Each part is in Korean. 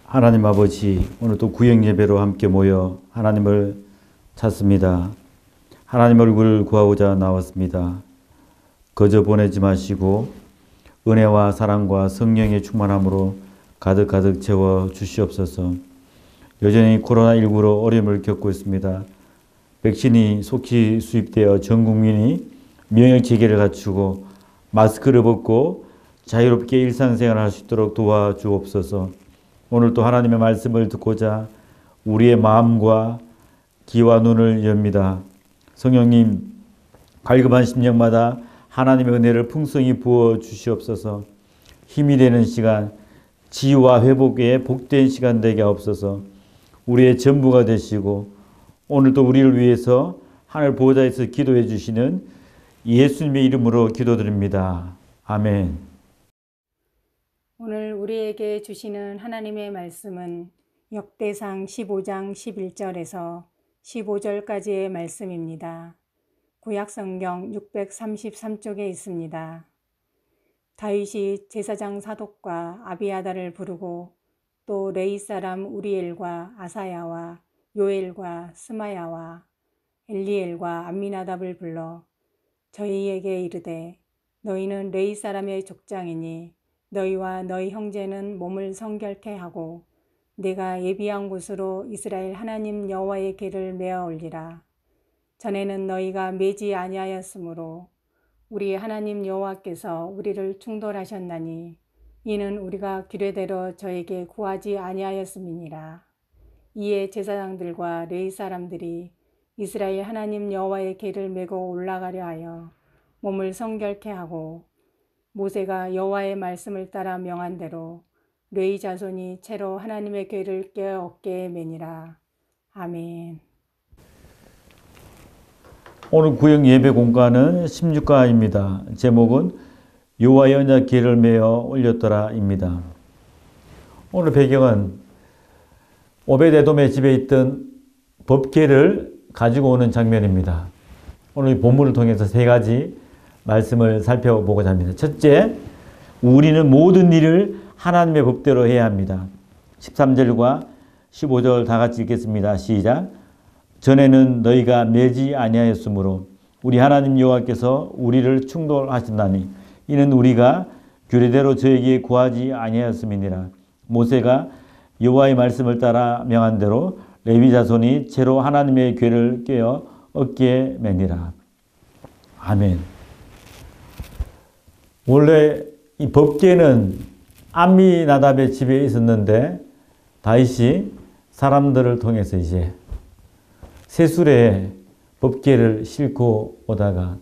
하나님 아버지, 오늘 또 구역 예배로 함께 모여 하나님을 찾습니다. 하나님 얼굴을 구하고자 나왔습니다. 거저 보내지 마시고 은혜와 사랑과 성령의 충만함으로 가득 채워 주시옵소서. 여전히 코로나19로 어려움을 겪고 있습니다. 백신이 속히 수입되어 전 국민이 면역체계를 갖추고 마스크를 벗고 자유롭게 일상생활을 할 수 있도록 도와주옵소서. 오늘 또 하나님의 말씀을 듣고자 우리의 마음과 귀와 눈을 엽니다. 성령님, 갈급한 심령마다 하나님의 은혜를 풍성히 부어 주시옵소서. 힘이 되는 시간, 치유와 회복의 복된 시간 되게 하옵소서. 우리의 전부가 되시고 오늘도 우리를 위해서 하늘 보호자에서 기도해 주시는 예수님의 이름으로 기도드립니다. 아멘. 오늘 우리에게 주시는 하나님의 말씀은 역대상 15장 11절에서 15절까지의 말씀입니다. 구약성경 633쪽에 있습니다. 다윗이 제사장 사독과 아비아달을 부르고 또 레위 사람 우리엘과 아사야와 요엘과 스마야와 엘리엘과 암미나답을 불러 저희에게 이르되 너희는 레위 사람의 족장이니 너희와 너희 형제는 몸을 성결케 하고 내가 예비한 곳으로 이스라엘 하나님 여호와의 궤를 메어 올리라. 전에는 너희가 매지 아니하였으므로 우리 하나님 여호와께서 우리를 충돌하셨나니 이는 우리가 규례대로 저에게 구하지 아니하였음이니라. 이에 제사장들과 레위 사람들이 이스라엘 하나님 여호와의 궤를 메고 올라가려 하여 몸을 성결케 하고 모세가 여호와의 말씀을 따라 명한 대로 레위 자손이 채로 하나님의 궤를 껴 어깨에 매니라. 아멘. 오늘 구역 예배 공간은 16가입니다. 제목은 여호와의 언약 궤를 메어 올렸더라입니다. 오늘 배경은 오벳에돔의 집에 있던 법궤를 가지고 오는 장면입니다. 오늘 본문을 통해서 세 가지 말씀을 살펴보고자 합니다. 첫째, 우리는 모든 일을 하나님의 법대로 해야 합니다. 13절과 15절 다 같이 읽겠습니다. 시작. 전에는 너희가 매지 아니하였으므로 우리 하나님 여호와께서 우리를 충돌하신다니 이는 우리가 규례대로 저에게 구하지 아니하였음이니라. 모세가 여호와의 말씀을 따라 명한 대로 레위 자손이 채로 하나님의 궤를 꿰어 어깨에 매니라. 아멘. 원래 이 법궤는 암미나답의 집에 있었는데 다윗이 사람들을 통해서 이제 세술에 법궤를 싣고 오다가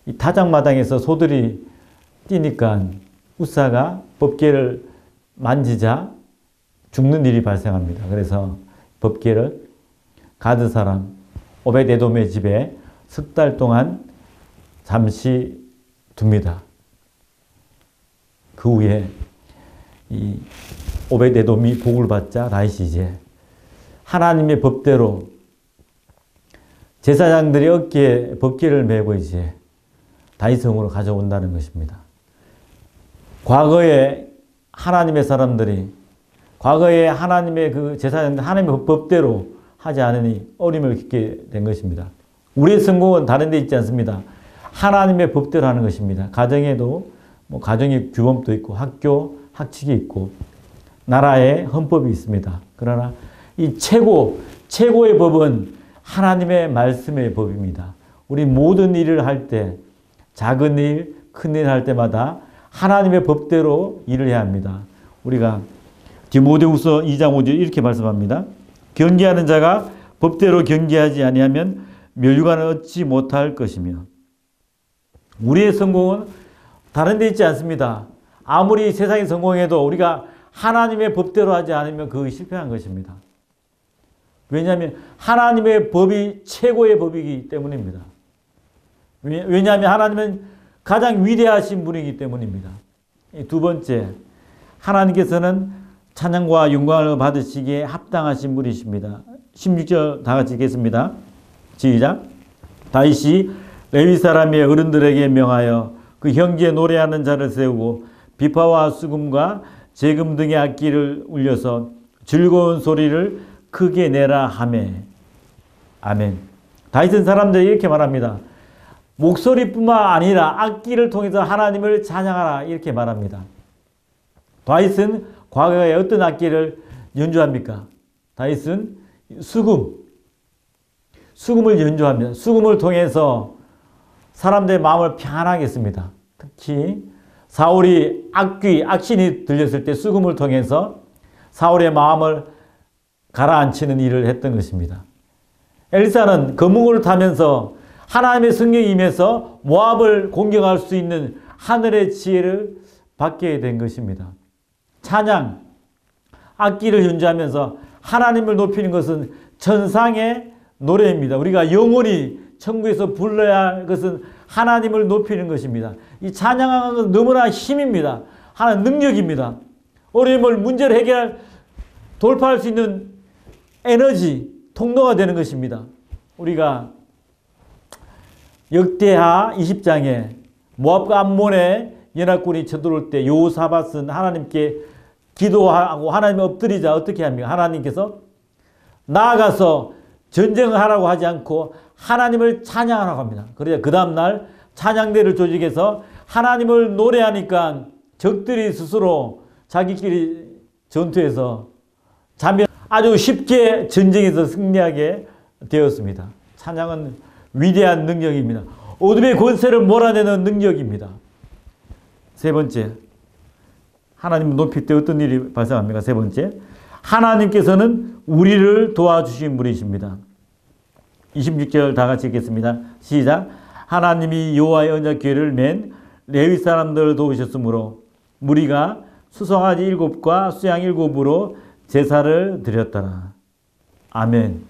이 타작마당에서 소들이 뛰니까 우사가 법궤를 만지자 죽는 일이 발생합니다. 그래서 법궤를 가드 사람 오벳에돔의 집에 석 달 동안 잠시 둡니다. 그 후에 이 오벳에돔이 복을 받자 다윗이 이제 하나님의 법대로 제사장들이 어깨에 법궤를 메고 이제 다윗성으로 가져온다는 것입니다. 과거에 하나님의 사람들이 과거에 하나님의 그 제사장들 하나님의 법대로 하지 않으니 어려움을 겪게 된 것입니다. 우리의 성공은 다른 데 있지 않습니다. 하나님의 법대로 하는 것입니다. 가정에도 가정의 규범도 있고 학교, 학칙이 있고 나라의 헌법이 있습니다. 그러나 이 최고의 법은 하나님의 말씀의 법입니다. 우리 모든 일을 할 때 작은 일, 큰 일 할 때마다 하나님의 법대로 일을 해야 합니다. 우리가 디모데후서 2장 5절 이렇게 말씀합니다. 경계하는 자가 법대로 경계하지 아니하면 멸류관을 얻지 못할 것이며 우리의 성공은 다른 데 있지 않습니다. 아무리 세상이 성공해도 우리가 하나님의 법대로 하지 않으면 그것이 실패한 것입니다. 왜냐하면 하나님의 법이 최고의 법이기 때문입니다. 왜냐하면 하나님은 가장 위대하신 분이기 때문입니다. 두 번째, 하나님께서는 찬양과 영광을 받으시기에 합당하신 분이십니다. 16절 다 같이 읽겠습니다. 시작. 다윗이 레위 사람의 어른들에게 명하여 그 형제 노래하는 자를 세우고 비파와 수금과 재금 등의 악기를 울려서 즐거운 소리를 크게 내라 하매. 아멘. 다윗은 사람들이 이렇게 말합니다. 목소리뿐만 아니라 악기를 통해서 하나님을 찬양하라 이렇게 말합니다. 다윗은 과거에 어떤 악기를 연주합니까? 다윗은 수금을 연주합니다. 수금을 통해서 사람들의 마음을 평안하게 했습니다. 특히 사울이 악신이 들렸을 때 수금을 통해서 사울의 마음을 가라앉히는 일을 했던 것입니다. 엘사는 거무고를 타면서 하나님의 성령이 임해서 모압을 공격할 수 있는 하늘의 지혜를 받게 된 것입니다. 찬양, 악기를 연주하면서 하나님을 높이는 것은 천상의 노래입니다. 우리가 영원히 천국에서 불러야 할 것은 하나님을 높이는 것입니다. 이 찬양하는 것은 너무나 힘입니다. 하나님 능력입니다. 어려움을 문제를 돌파할 수 있는 에너지, 통로가 되는 것입니다. 우리가 역대하 20장에 모압과 암몬의 연합군이 쳐들어올 때 여호사밧은 하나님께 기도하고 하나님을 엎드리자 어떻게 합니까? 하나님께서 나아가서 전쟁을 하라고 하지 않고 하나님을 찬양하라고 합니다. 그래야 그 다음날 찬양대를 조직해서 하나님을 노래하니까 적들이 스스로 자기끼리 전투에서 아주 쉽게 전쟁에서 승리하게 되었습니다. 찬양은 위대한 능력입니다. 어둠의 권세를 몰아내는 능력입니다. 세 번째, 하나님을 높일 때 어떤 일이 발생합니까? 세 번째, 하나님께서는 우리를 도와주신 분이십니다. 26절 다 같이 읽겠습니다. 시작. 하나님이 여호와의 언약궤를 맨 레위 사람들을 도우셨으므로 무리가 수송아지 7과 수양 7으로 제사를 드렸더라. 아멘.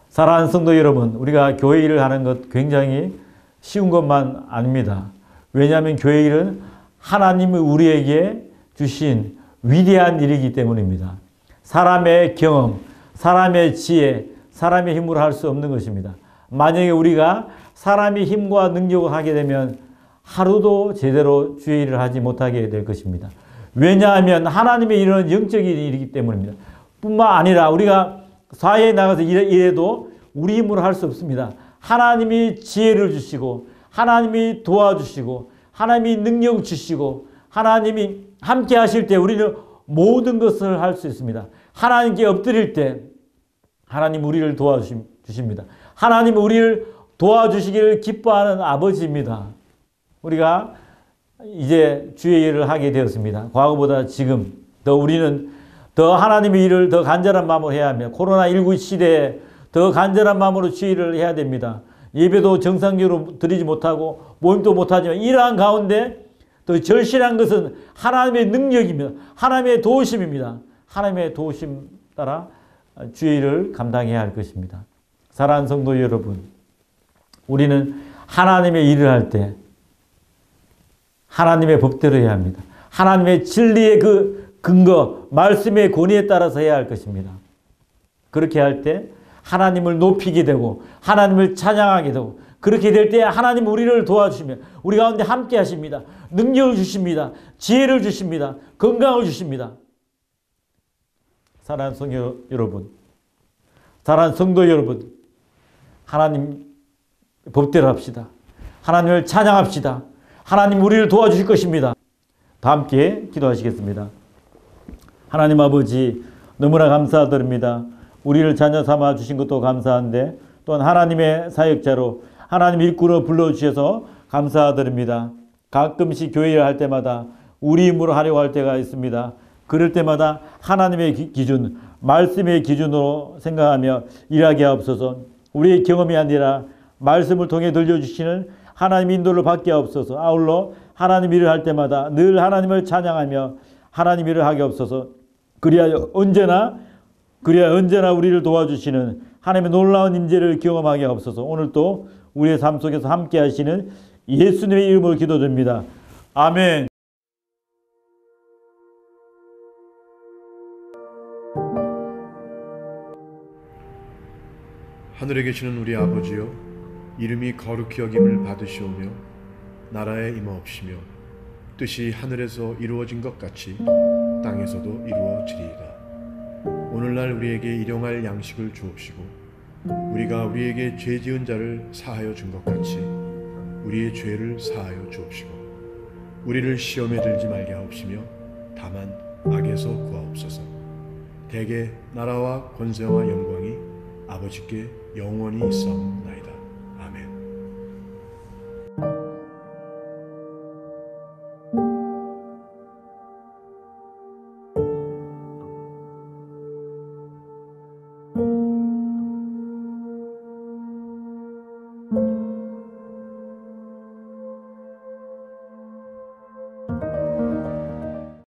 사랑하는 성도 여러분, 우리가 교회 일을 하는 것 굉장히 쉬운 것만 아닙니다. 왜냐하면 교회 일은 하나님이 우리에게 주신 위대한 일이기 때문입니다. 사람의 경험, 사람의 지혜, 사람의 힘으로 할 수 없는 것입니다. 만약에 우리가 사람의 힘과 능력을 하게 되면 하루도 제대로 주의 일을 하지 못하게 될 것입니다. 왜냐하면 하나님의 일은 영적인 일이기 때문입니다. 뿐만 아니라 우리가 사회에 나가서 일해도 우리 힘으로 할 수 없습니다. 하나님이 지혜를 주시고 하나님이 도와주시고 하나님이 능력 주시고 하나님이 함께 하실 때 우리는 모든 것을 할 수 있습니다. 하나님께 엎드릴 때 하나님 우리를 도와주십니다. 하나님 우리를 도와주시기를 기뻐하는 아버지입니다. 우리가 이제 주의 일을 하게 되었습니다. 과거보다 지금 더 우리는 더 하나님의 일을 더 간절한 마음으로 해야 합니다. 코로나19 시대에 더 간절한 마음으로 주의 일을 해야 됩니다. 예배도 정상적으로 드리지 못하고 모임도 못하지만 이러한 가운데 더 절실한 것은 하나님의 능력입니다. 하나님의 도우심입니다. 하나님의 도우심 따라 주의 일을 감당해야 할 것입니다. 사랑하는 성도 여러분, 우리는 하나님의 일을 할 때 하나님의 법대로 해야 합니다. 하나님의 진리의 그 근거, 말씀의 권위에 따라서 해야 할 것입니다. 그렇게 할 때 하나님을 높이게 되고 하나님을 찬양하게 되고 그렇게 될 때 하나님 우리를 도와주시며 우리 가운데 함께 하십니다. 능력을 주십니다. 지혜를 주십니다. 건강을 주십니다. 사랑하는 성도 여러분, 사랑하는 성도 여러분, 하나님 법대로 합시다. 하나님을 찬양합시다. 하나님 우리를 도와주실 것입니다. 다 함께 기도하시겠습니다. 하나님 아버지 너무나 감사드립니다. 우리를 자녀 삼아 주신 것도 감사한데 또한 하나님의 사역자로 하나님 일꾼으로 불러주셔서 감사드립니다. 가끔씩 교회를 할 때마다 우리 힘으로 하려고 할 때가 있습니다. 그럴 때마다 하나님의 기준, 말씀의 기준으로 생각하며 일하게 하옵소서. 우리의 경험이 아니라 말씀을 통해 들려주시는 하나님 인도를 받게 하옵소서. 아울러 하나님 일을 할 때마다 늘 하나님을 찬양하며 하나님 일을 하게 하옵소서. 그래야 언제나 우리를 도와주시는 하나님의 놀라운 임재를 경험하게 하옵소서. 오늘 또 우리의 삶 속에서 함께 하시는 예수님의 이름으로 기도드립니다. 아멘. 하늘에 계시는 우리 아버지여, 이름이 거룩히 여김을 받으시오며 나라에 임하옵시며 뜻이 하늘에서 이루어진 것 같이 땅에서도 이루어지리이다. 오늘날 우리에게 일용할 양식을 주옵시고 우리가 우리에게 죄 지은 자를 사하여 준 것 같이 우리의 죄를 사하여 주옵시고 우리를 시험에 들지 말게 하옵시며 다만 악에서 구하옵소서. 대개 나라와 권세와 영광이 아버지께 영원히 있사옵나이다.